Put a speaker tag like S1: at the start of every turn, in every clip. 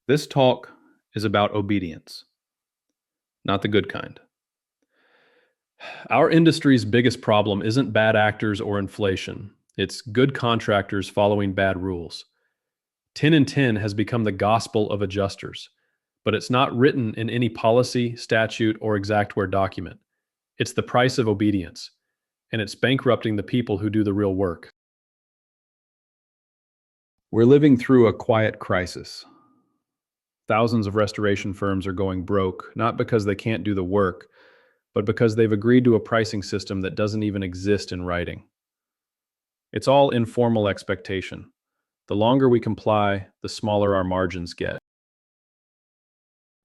S1: This talk is about obedience, not the good kind. Our industry's biggest problem isn't bad actors or inflation. It's good contractors following bad rules. 10 and 10 has become the gospel of adjusters, but it's not written in any policy, statute, or Xactware document. It's the price of obedience, and it's bankrupting the people who do the real work. We're living through a quiet crisis. Thousands of restoration firms are going broke, not because they can't do the work, but because they've agreed to a pricing system that doesn't even exist in writing. It's all informal expectation. The longer we comply, the smaller our margins get.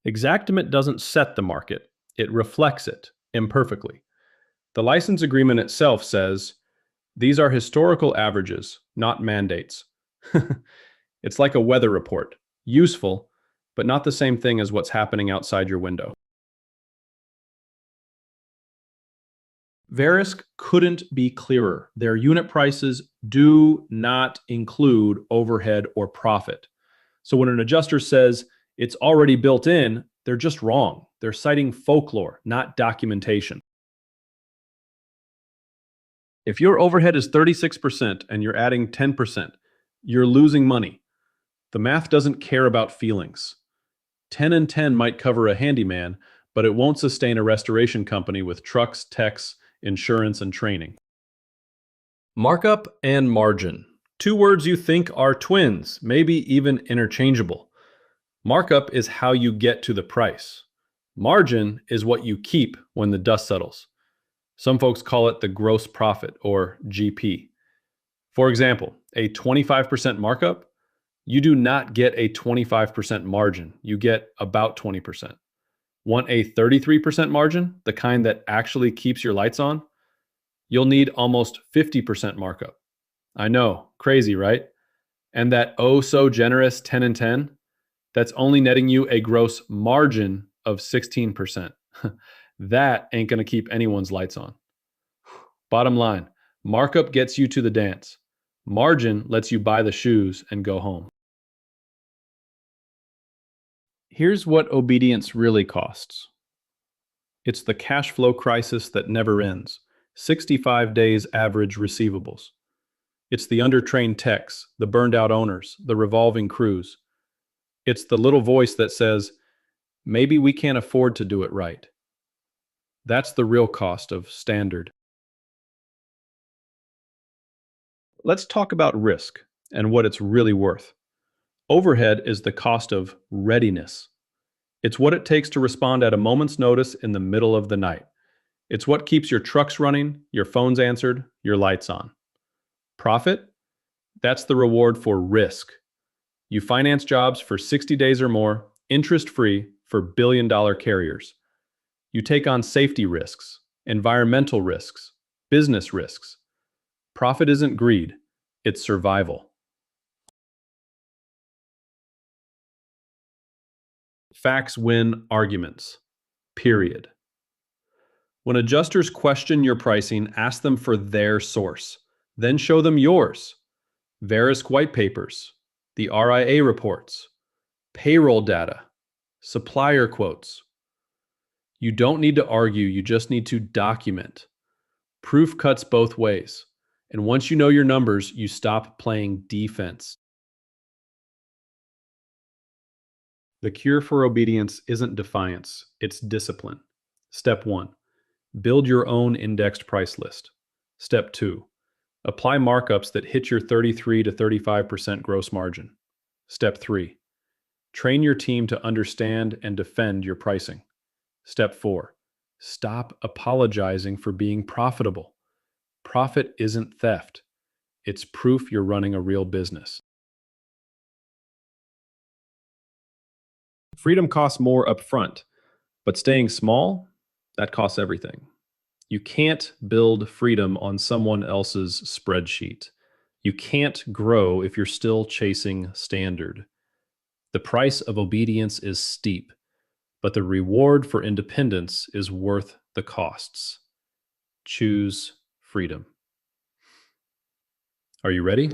S1: Xactimate doesn't set the market, it reflects it, imperfectly. The license agreement itself says, these are historical averages, not mandates. It's like a weather report, useful, but not the same thing as what's happening outside your window. Verisk couldn't be clearer. Their unit prices do not include overhead or profit. So when an adjuster says it's already built in, they're just wrong. They're citing folklore, not documentation. If your overhead is 36% and you're adding 10%, you're losing money. The math doesn't care about feelings. 10 and 10 might cover a handyman, but it won't sustain a restoration company with trucks, techs, insurance, and training. Markup and margin. Two words you think are twins, maybe even interchangeable. Markup is how you get to the price. Margin is what you keep when the dust settles. Some folks call it the gross profit, or GP. For example, a 25% markup, you do not get a 25% margin. You get about 20%. Want a 33% margin, the kind that actually keeps your lights on? You'll need almost 50% markup. I know, crazy, right? And that oh so generous 10 and 10, that's only netting you a gross margin of 16%. That ain't gonna keep anyone's lights on. Bottom line, markup gets you to the dance. Margin lets you buy the shoes and go home. Here's what obedience really costs. It's the cash flow crisis that never ends. 65 days average receivables. It's the undertrained techs, the burned out owners, the revolving crews. It's the little voice that says, maybe we can't afford to do it right. That's the real cost of standard. Let's talk about risk and what it's really worth. Overhead is the cost of readiness. It's what it takes to respond at a moment's notice in the middle of the night. It's what keeps your trucks running, your phones answered, your lights on. Profit? That's the reward for risk. You finance jobs for 60 days or more, interest-free for billion-dollar carriers. You take on safety risks, environmental risks, business risks. Profit isn't greed, it's survival. Facts win arguments. Period. When adjusters question your pricing, ask them for their source. Then show them yours. Verisk white papers, the RIA reports, payroll data, supplier quotes. You don't need to argue, you just need to document. Proof cuts both ways. And once you know your numbers, you stop playing defense. The cure for obedience isn't defiance, it's discipline. Step 1. Build your own indexed price list. Step 2. Apply markups that hit your 33 to 35% gross margin. Step 3. Train your team to understand and defend your pricing. Step 4. Stop apologizing for being profitable. Profit isn't theft. It's proof you're running a real business. Freedom costs more upfront, but staying small, that costs everything. You can't build freedom on someone else's spreadsheet. You can't grow if you're still chasing standard. The price of obedience is steep, but the reward for independence is worth the costs. Choose freedom. Are you ready?